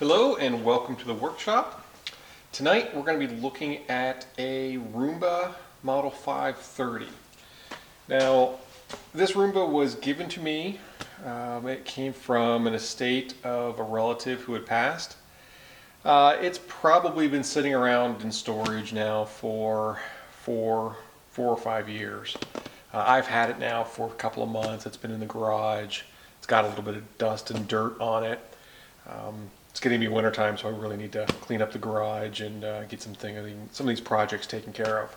Hello and welcome to the workshop. Tonight we're going to be looking at a Roomba Model 530. Now this Roomba was given to me. It came from an estate of a relative who had passed. It's probably been sitting around in storage now for four or 5 years. I've had it now for a couple of months. It's been in the garage. It's got a little bit of dust and dirt on it. It's getting to be wintertime, so I really need to clean up the garage and get some of these projects taken care of.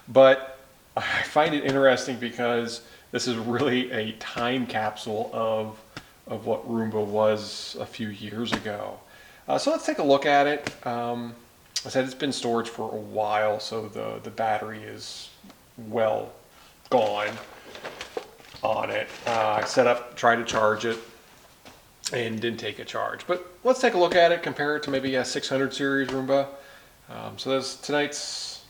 But I find it interesting because this is really a time capsule of what Roomba was a few years ago. So let's take a look at it. I said it's been storage for a while, so the battery is well gone on it. I tried to charge it, and didn't take a charge. But let's take a look at it, compare it to maybe a 600 series Roomba. So tonight's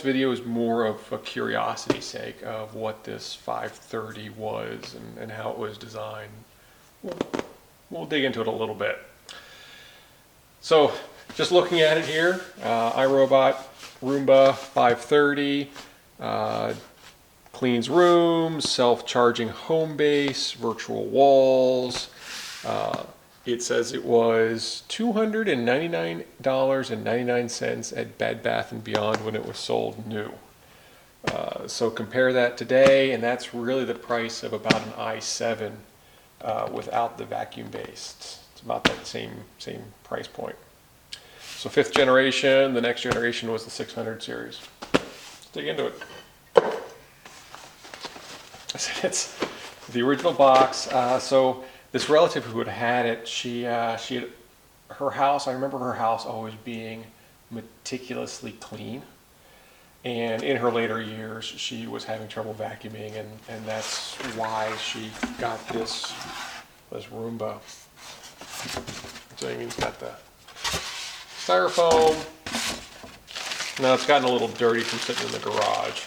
video is more of a curiosity sake of what this 530 was and how it was designed. We'll dig into it a little bit. So just looking at it here, iRobot Roomba 530, cleans rooms, self-charging home base, virtual walls. It says it was $299.99 at Bed Bath & Beyond when it was sold new. So compare that today, and that's really the price of about an i7 without the vacuum base. It's about that same price point. So 5th generation, the next generation was the 600 series. Let's dig into it. It's the original box. So this relative who had it, her house, I remember her house always being meticulously clean. And in her later years, she was having trouble vacuuming, and that's why she got this Roomba. So it's got the styrofoam. Now it's gotten a little dirty from sitting in the garage.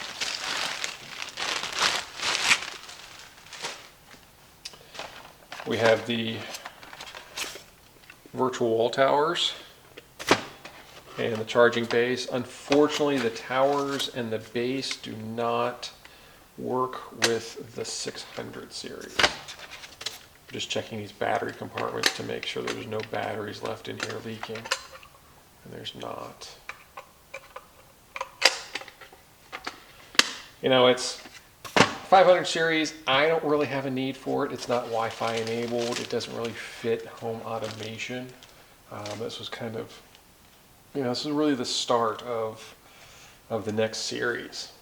We have the virtual wall towers and the charging base. Unfortunately, the towers and the base do not work with the 600 series. I'm just checking these battery compartments to make sure there's no batteries left in here leaking, and there's not. You know, it's 500 series, I don't really have a need for it. It's not Wi-Fi enabled. It doesn't really fit home automation. This was kind of, this is really the start of the next series.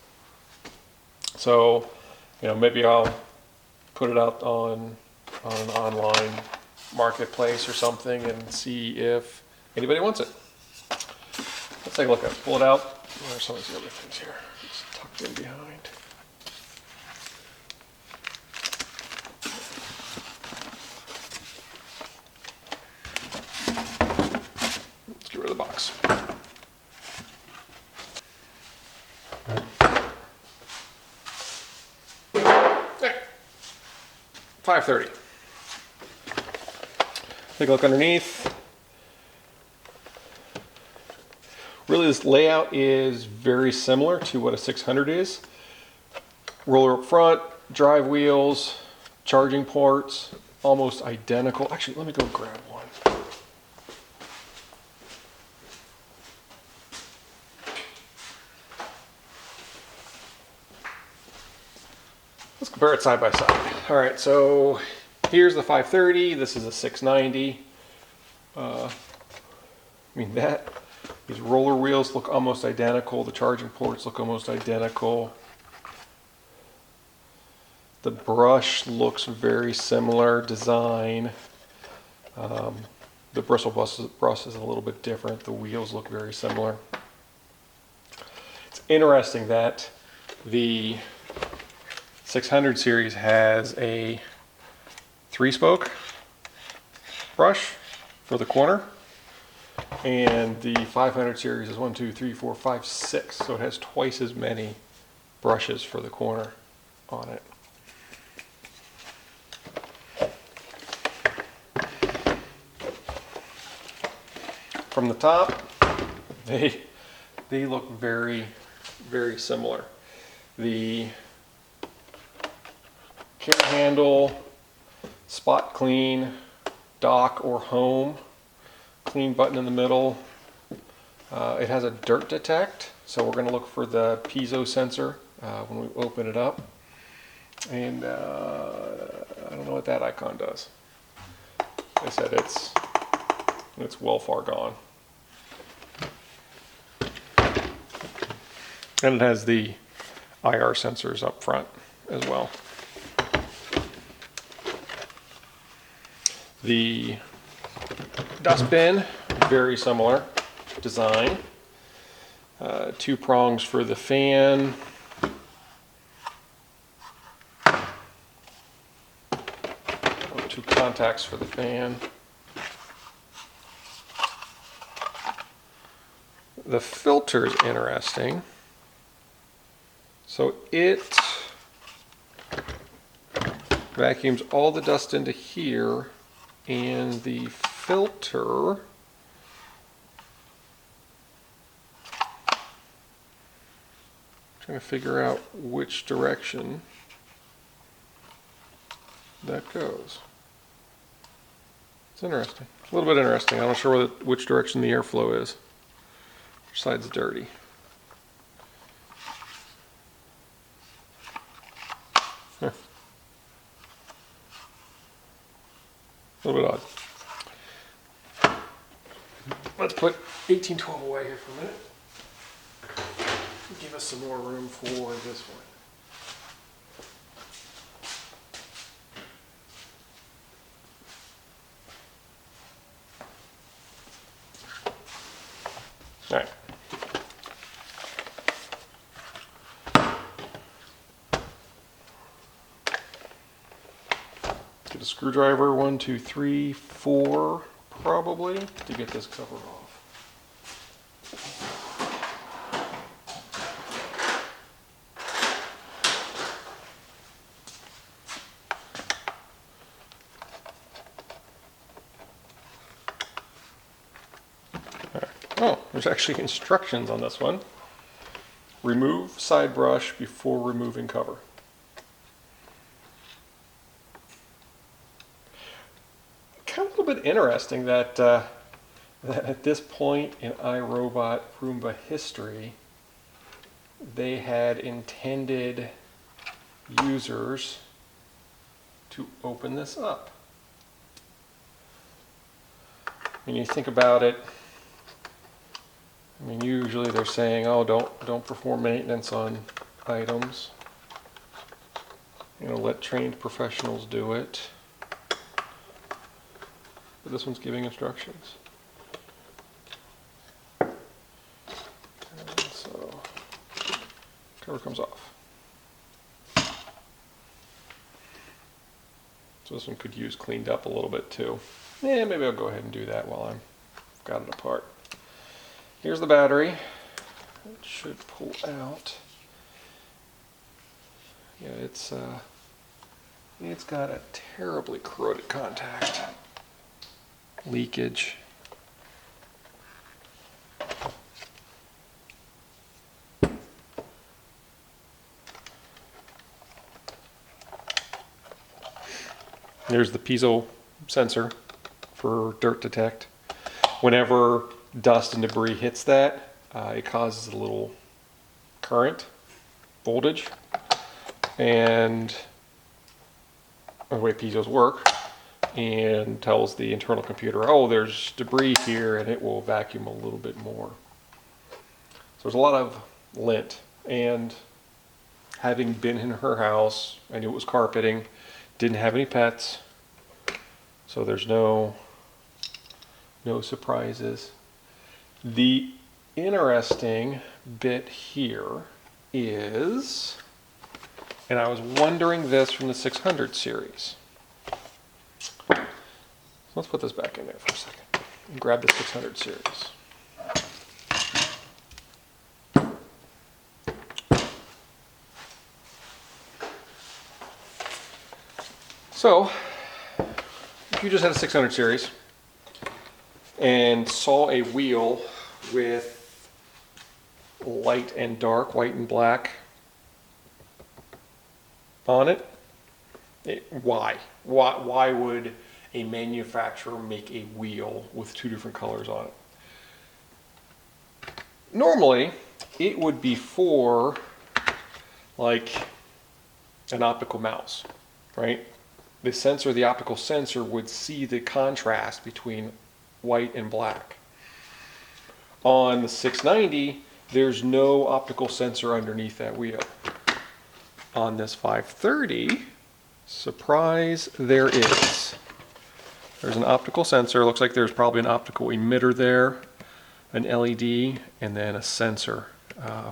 So, maybe I'll put it out on an online marketplace or something and see if anybody wants it. Let's take a look at it. Pull it out. What are some of these other things here? It's tucked in behind. Get rid of the box. There. 530. Take a look underneath. Really, this layout is very similar to what a 600 is. Roller up front, drive wheels, charging ports, almost identical. Actually, let me go grab one. Let's compare it side by side. All right, so here's the 530. This is a 690. These roller wheels look almost identical. The charging ports look almost identical. The brush looks very similar design. The bristle brush is a little bit different. The wheels look very similar. It's interesting that the 600 series has a 3-spoke brush for the corner, and the 500 series is 1, 2, 3, 4, 5, 6. So it has twice as many brushes for the corner on it. from the top, they look very, very similar. The care handle, spot clean, dock or home, clean button in the middle. It has a dirt detect, so we're going to look for the piezo sensor when we open it up. And I don't know what that icon does. They said it's well far gone. And it has the IR sensors up front as well. The dustbin, very similar design. 2 prongs for the fan. Or 2 contacts for the fan. The filter is interesting. So it vacuums all the dust into here, and the filter trying to figure out which direction that goes. It's interesting. It's a little bit interesting. I'm not sure which direction the airflow is. Which side's dirty. Huh. A little bit odd. Let's put 1812 away here for a minute. Give us some more room for this one. All right. Get a screwdriver, 1, 2, 3, 4, probably, to get this cover off. Oh, there's actually instructions on this one. Remove side brush before removing cover. Kind of a little bit interesting that, that at this point in iRobot Roomba history, they had intended users to open this up. When you think about it, I mean, usually they're saying, oh, don't perform maintenance on items. You know, let trained professionals do it. But this one's giving instructions. And so, cover comes off. So this one could use cleaned up a little bit too. Yeah, maybe I'll go ahead and do that while I've got it apart. Here's the battery. It should pull out. Yeah, it's got a terribly corroded contact. Leakage. There's the piezo sensor for dirt detect. Whenever dust and debris hits that, it causes a little current, voltage, and the way piezos work, and tells the internal computer, oh, there's debris here, and it will vacuum a little bit more. So there's a lot of lint, and having been in her house, I knew it was carpeting, didn't have any pets, so there's no surprises. The interesting bit here is, and I was wondering this from the 600 series. So let's put this back in there for a second and grab the 600 series. So, if you just had a 600 series, and saw a wheel with light and dark, white and black on it, why? Why would a manufacturer make a wheel with two different colors on it? Normally, it would be for like an optical mouse, right? The sensor, the optical sensor would see the contrast between white and black. On the 690, there's no optical sensor underneath that wheel. On this 530, surprise, there is. There's an optical sensor. Looks like there's probably an optical emitter there, an LED, and then a sensor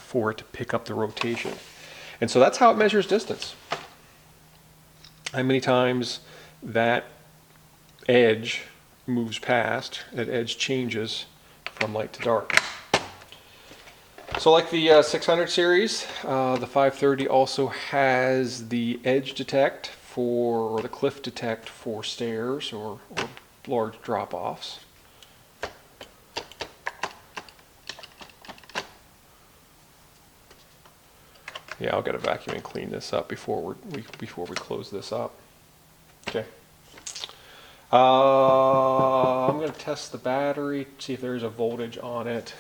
for it to pick up the rotation. And so that's how it measures distance. How many times that edge moves past, that edge changes from light to dark. So like the 600 series, the 530 also has the edge detect for, or the cliff detect for stairs or large drop-offs. Yeah, I'll get a vacuum and clean this up before we close this up. Okay. I'm going to test the battery, see if there's a voltage on it.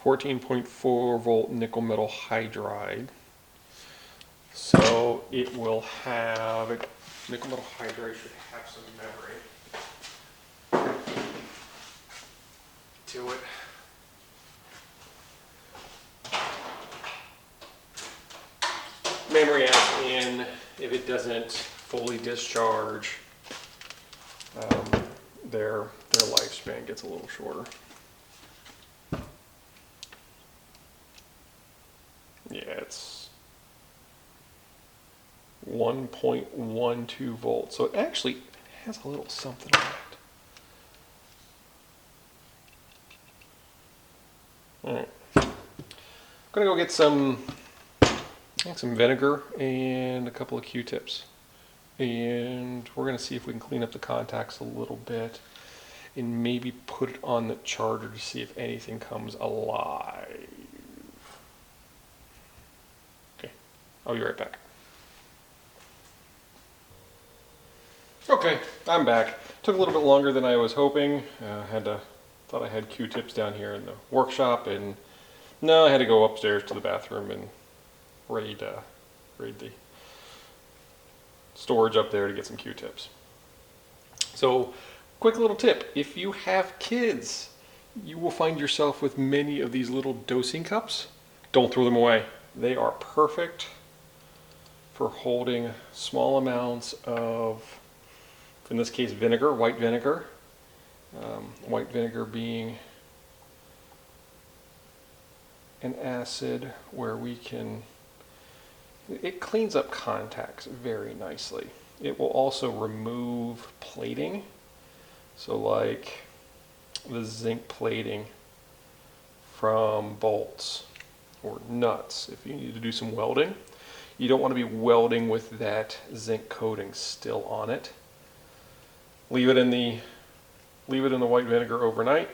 14.4 volt nickel metal hydride. So it will have, nickel metal hydride should have some memory to it. Memory as in, if it doesn't fully discharge, their lifespan gets a little shorter. Yeah, it's 1.12 volts, so it actually has a little something on it. All right, I'm gonna go get some vinegar and a couple of Q-tips, and we're gonna see if we can clean up the contacts a little bit and maybe put it on the charger to see if anything comes alive. Okay, I'll be right back. Okay, I'm back. Took a little bit longer than I was hoping. Thought I had Q-tips down here in the workshop, and no, I had to go upstairs to the bathroom and raid the storage up there to get some Q-tips. So, quick little tip: if you have kids, you will find yourself with many of these little dosing cups. Don't throw them away. They are perfect for holding small amounts of, in this case, vinegar, white vinegar. White vinegar being an acid where it cleans up contacts very nicely. It will also remove plating. So like the zinc plating from bolts or nuts. If you need to do some welding, you don't want to be welding with that zinc coating still on it. Leave it in the white vinegar overnight,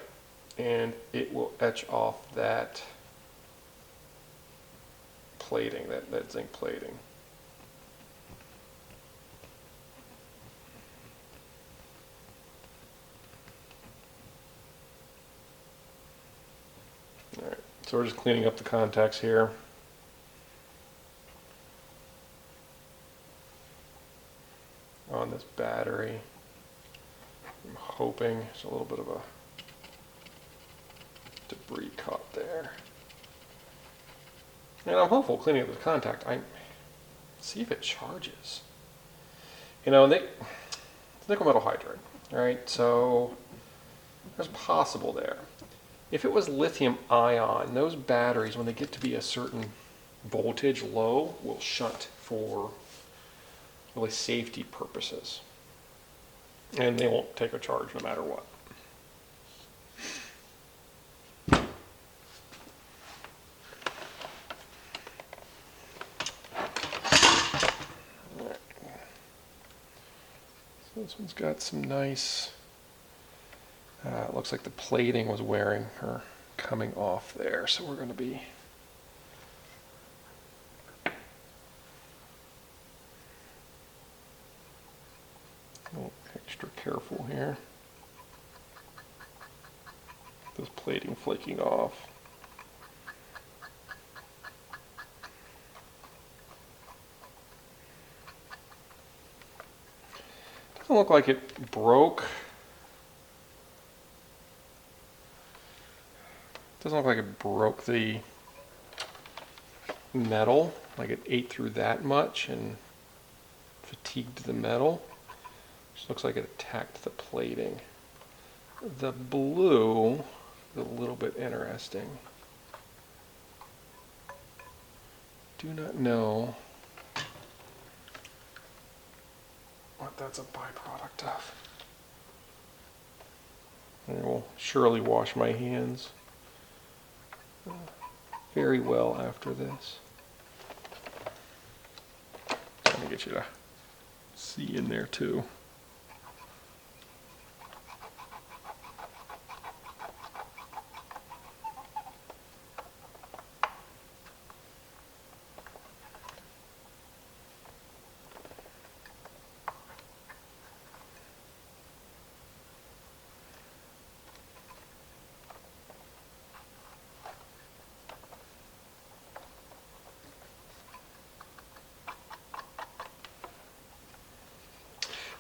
and it will etch off that plating, that zinc plating. All right, so we're just cleaning up the contacts here. On this battery. I'm hoping there's a little bit of a debris caught there. And I'm hopeful cleaning up the contact. I see if it charges. You know, it's nickel metal hydride, right? So there's possible there. If it was lithium ion, those batteries, when they get to be a certain voltage low, will shunt for really safety purposes. And they won't take a charge no matter what. So this one's got some nice, it looks like the plating was wearing or coming off there. So we're going to be a little extra careful here. This plating flaking off. Doesn't look like it broke. Doesn't look like it broke the metal, like it ate through that much and fatigued the metal. Just looks like it attacked the plating. The blue is a little bit interesting. Do not know what that's a byproduct of. I will surely wash my hands very well after this. Let me get you to see in there too.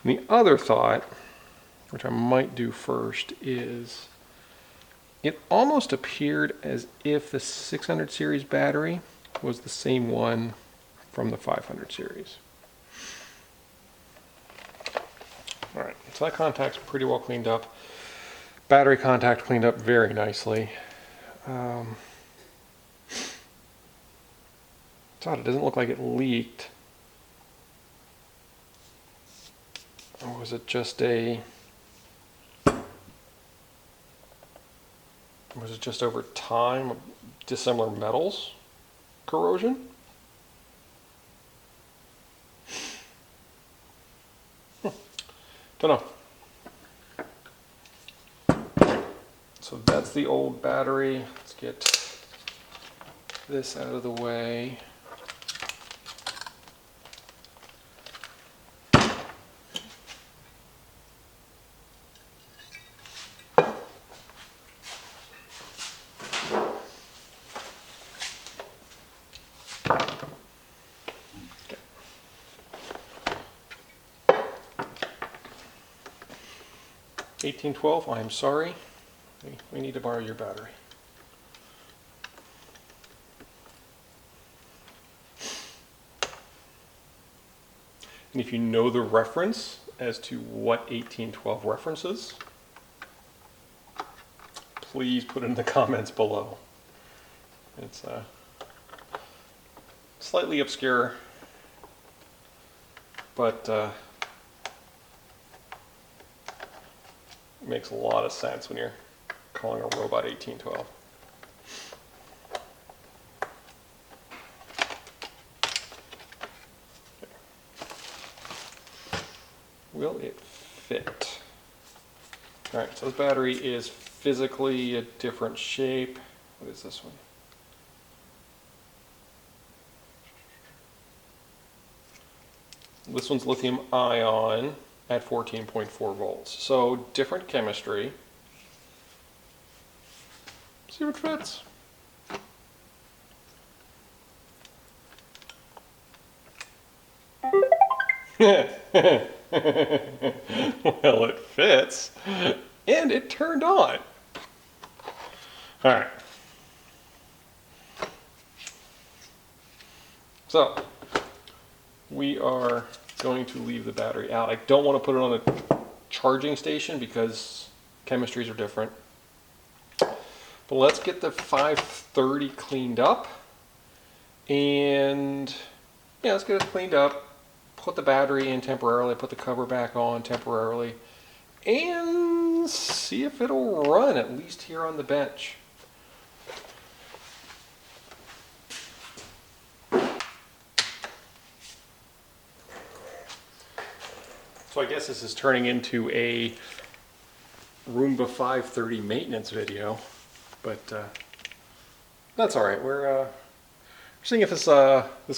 And the other thought, which I might do first, is it almost appeared as if the 600 series battery was the same one from the 500 series. All right, so that contact's pretty well cleaned up. Battery contact cleaned up very nicely. Thought it doesn't look like it leaked. Or was it just over time dissimilar metals corrosion? Don't know. So that's the old battery. Let's get this out of the way. Okay. 1812, I'm sorry. We need to borrow your battery. And if you know the reference as to what 1812 references, please put it in the comments below. It's slightly obscure, but it makes a lot of sense when you're calling a robot 1812. Will it fit? All right, so this battery is physically a different shape. What is this one? This one's lithium ion at 14.4 volts. So different chemistry. See what fits. Well, it fits, and it turned on. All right. So we are going to leave the battery out. I don't want to put it on a charging station because chemistries are different. But let's get the 530 cleaned up, and yeah, let's get it cleaned up. Put the battery in temporarily, put the cover back on temporarily, and see if it'll run, at least here on the bench. So I guess this is turning into a Roomba 530 maintenance video, but that's all right. We're seeing if this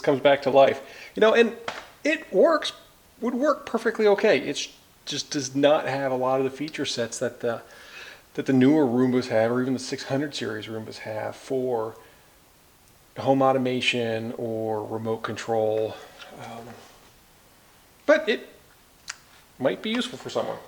comes back to life. You know, and it would work perfectly okay. It just does not have a lot of the feature sets that the newer Roombas have, or even the 600 series Roombas have for home automation or remote control. But it might be useful for someone.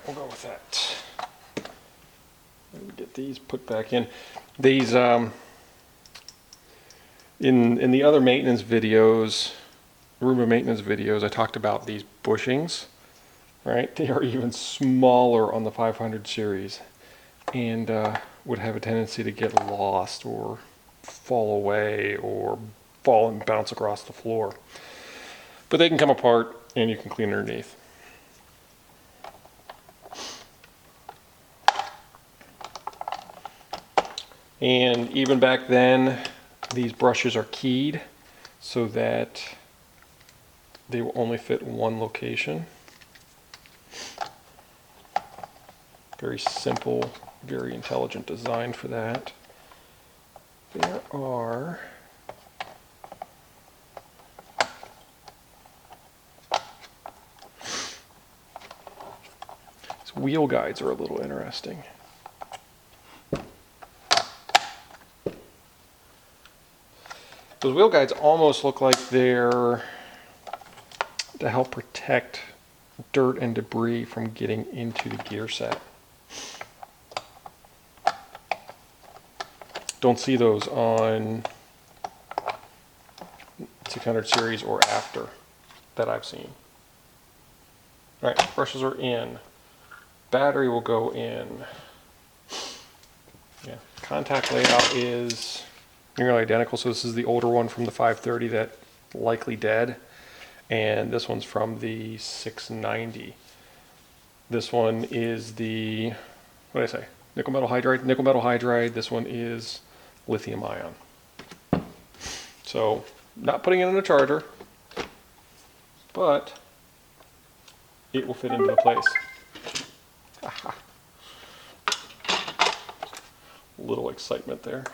We'll go with that. Let me get these put back in. These in the other maintenance videos, Roomba maintenance videos, I talked about these bushings. Right, they are even smaller on the 500 series, and would have a tendency to get lost or fall away or fall and bounce across the floor. But they can come apart, and you can clean underneath. And even back then, these brushes are keyed so that they will only fit in one location. Very simple, very intelligent design for that. There are these wheel guides are a little interesting. Those wheel guides almost look like they're to help protect dirt and debris from getting into the gear set. Don't see those on 600 series or after that I've seen. All right, brushes are in. Battery will go in. Yeah, contact layout is nearly identical. So this is the older one from the 530 that likely dead, and this one's from the 690. This one is the, what did I say? Nickel metal hydride. Nickel metal hydride. This one is lithium ion. So not putting it in a charger, but it will fit into the place. Little excitement there.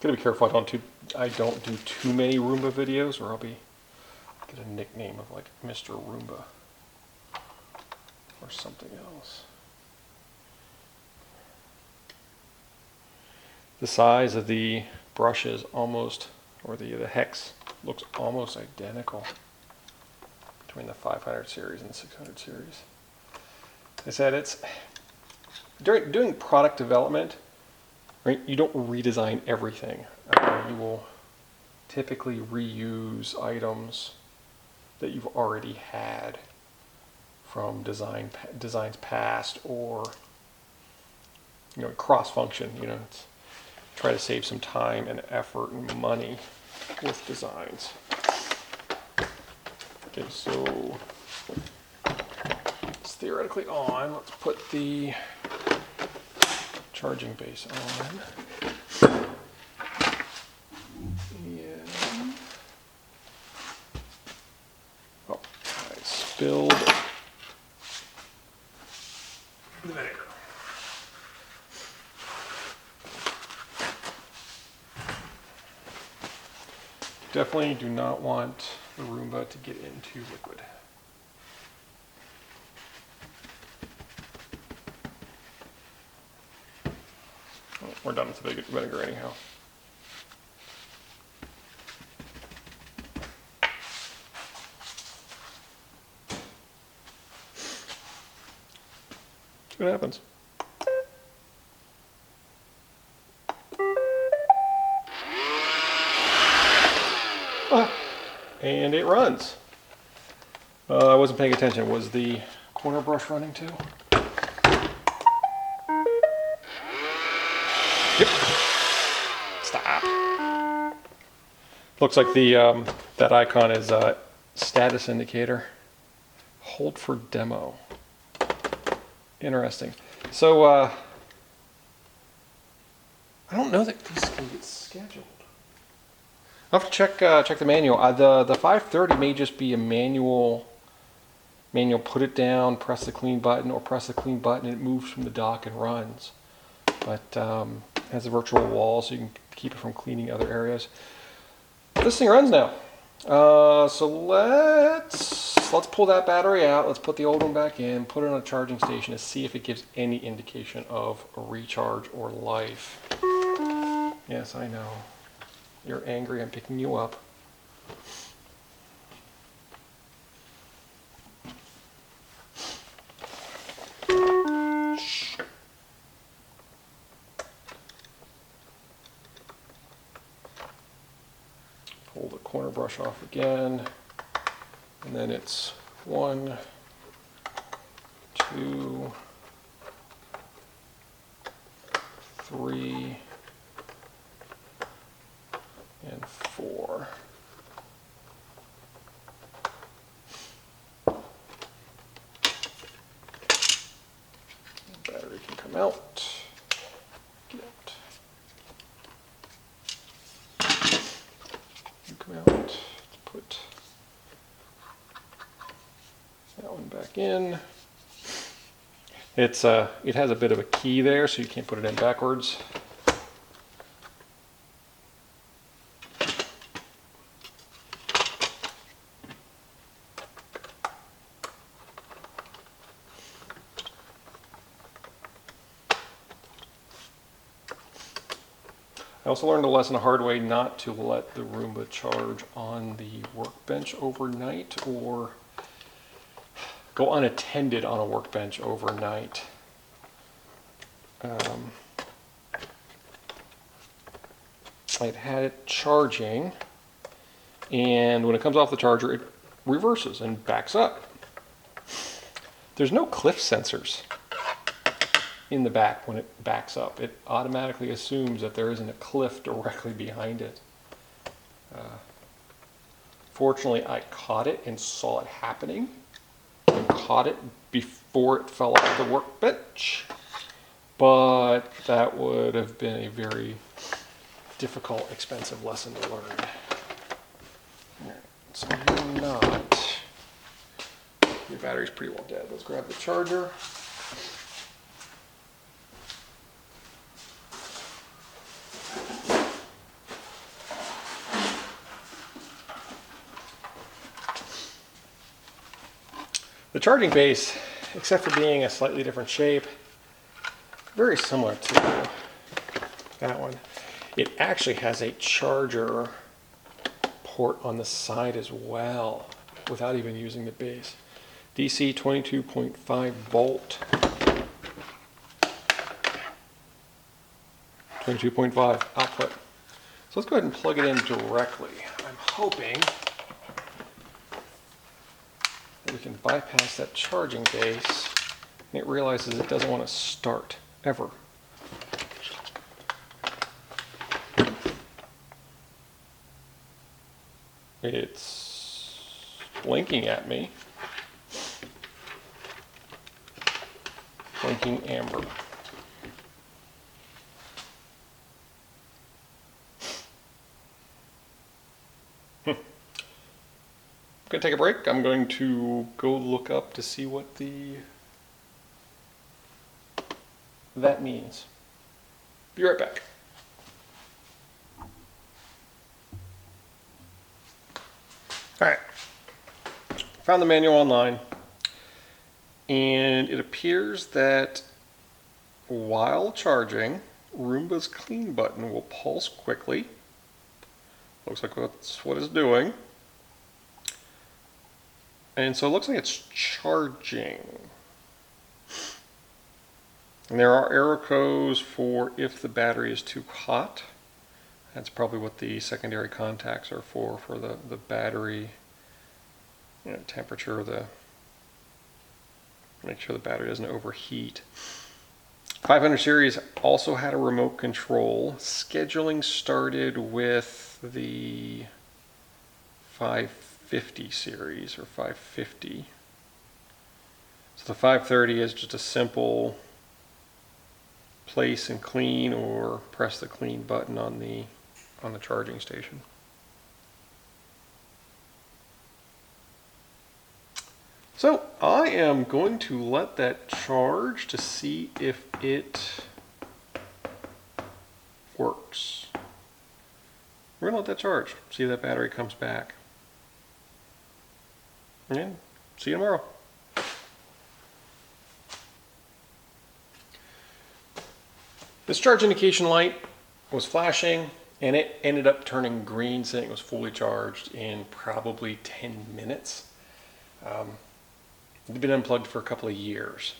Gotta be careful I don't do too many Roomba videos, or I'll get a nickname of like Mr. Roomba or something else. The size of the brush is almost, or the hex looks almost identical between the 500 series and the 600 series. Like I said, it's doing product development. Right? You don't redesign everything. You will typically reuse items that you've already had from designs past, or cross function. Try to save some time and effort and money with designs. Okay, so it's theoretically on. Let's put the charging base on. And oh, I spilled the vinegar. Definitely do not want the Roomba to get into liquid. We're done with the vinegar anyhow. See what happens. And it runs. I wasn't paying attention. Was the corner brush running too? Yep. Stop. Looks like the that icon is a status indicator. Hold for demo. Interesting. So I don't know that these can get scheduled. I'll have to check the manual. The 530 may just be a manual. Put it down, press the clean button, or press the clean button and it moves from the dock and runs. But it has a virtual wall, so you can keep it from cleaning other areas. This thing runs now. So let's pull that battery out. Let's put the old one back in, put it on a charging station to see if it gives any indication of a recharge or life. Yes, I know. You're angry, I'm picking you up. Pull the corner brush off again, and then it's 1, 2, 3, and 4. The battery can come out. Get out. You come out. Let's put that one back in. It has a bit of a key there, so you can't put it in backwards. I also learned a lesson the hard way not to let the Roomba charge on the workbench overnight or go unattended on a workbench overnight. I'd had it charging, and when it comes off the charger, it reverses and backs up. There's no cliff sensors in the back when it backs up. It automatically assumes that there isn't a cliff directly behind it. Fortunately, I caught it and saw it happening and caught it before it fell off the workbench. But that would have been a very difficult, expensive lesson to learn. Alright, so you're not. Your battery's pretty well dead. Let's grab the charger. The charging base, except for being a slightly different shape, very similar to that one. It actually has a charger port on the side as well, without even using the base. DC 22.5 volt. 22.5 output. So let's go ahead and plug it in directly. I'm hoping that we can bypass that charging base and it realizes it doesn't want to start ever. It's blinking at me. Blinking amber. I'm going to take a break. I'm going to go look up to see what that means. Be right back. All right, found the manual online, and it appears that while charging, Roomba's clean button will pulse quickly. Looks like that's what it's doing. And so it looks like it's charging. And there are error codes for if the battery is too hot. That's probably what the secondary contacts are for the battery, temperature, make sure the battery doesn't overheat. 500 series also had a remote control. Scheduling started with the 550 series or 550. So the 530 is just a simple place and clean or press the clean button on the charging station. So I am going to let that charge to see if it works. We're going to let that charge, see if that battery comes back. And see you tomorrow. This charge indication light was flashing and it ended up turning green saying it was fully charged in probably 10 minutes. It's been unplugged for a couple of years.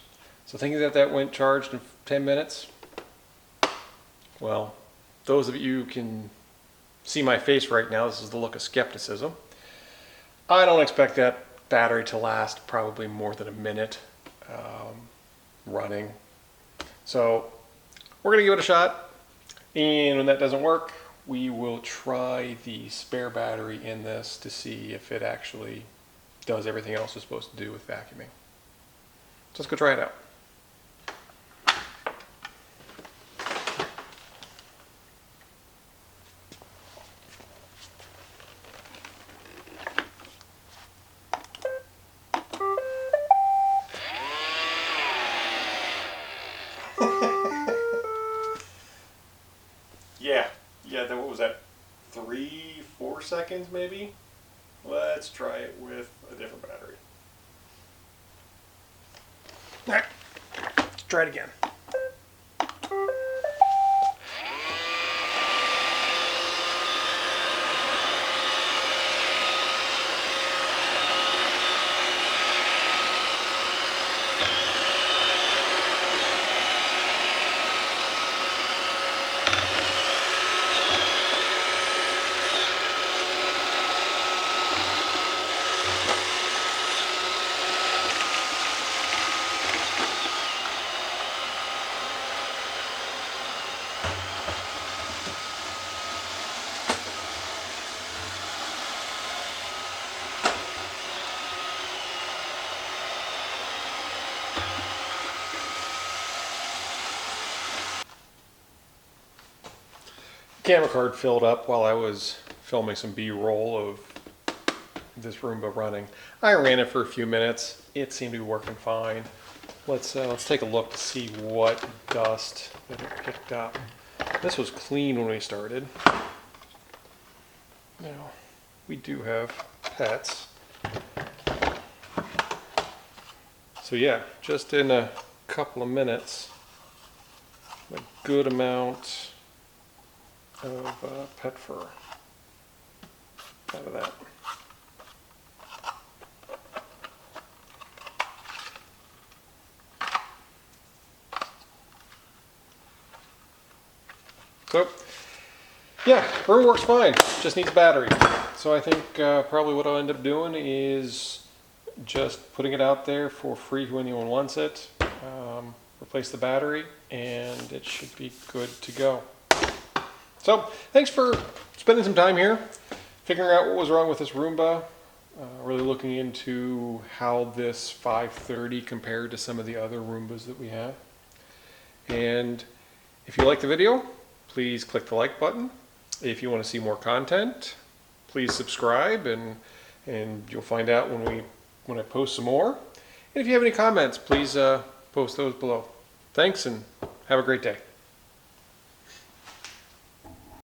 So thinking that went charged in 10 minutes, well, those of you who can see my face right now, this is the look of skepticism. I don't expect that battery to last probably more than a minute running. So we're going to give it a shot, and when that doesn't work, we will try the spare battery in this to see if it actually does everything else it's supposed to do with vacuuming. So let's go try it out. Yeah, what was that? 3-4 seconds maybe? Let's try it with a different battery. All right, let's try it again. camera card filled up while I was filming some B-roll of this Roomba running. I ran it for a few minutes. It seemed to be working fine. Let's take a look to see what dust that it picked up. This was clean when we started. Now, we do have pets. So yeah, just in a couple of minutes, a good amount of pet fur out of that. So, yeah, room works fine, just needs a battery. So I think probably what I'll end up doing is just putting it out there for free to anyone wants it, replace the battery, and it should be good to go. So, thanks for spending some time here, figuring out what was wrong with this Roomba, really looking into how this 530 compared to some of the other Roombas that we have. And if you like the video, please click the like button. If you want to see more content, please subscribe, and you'll find out when I post some more. And if you have any comments, please post those below. Thanks, and have a great day.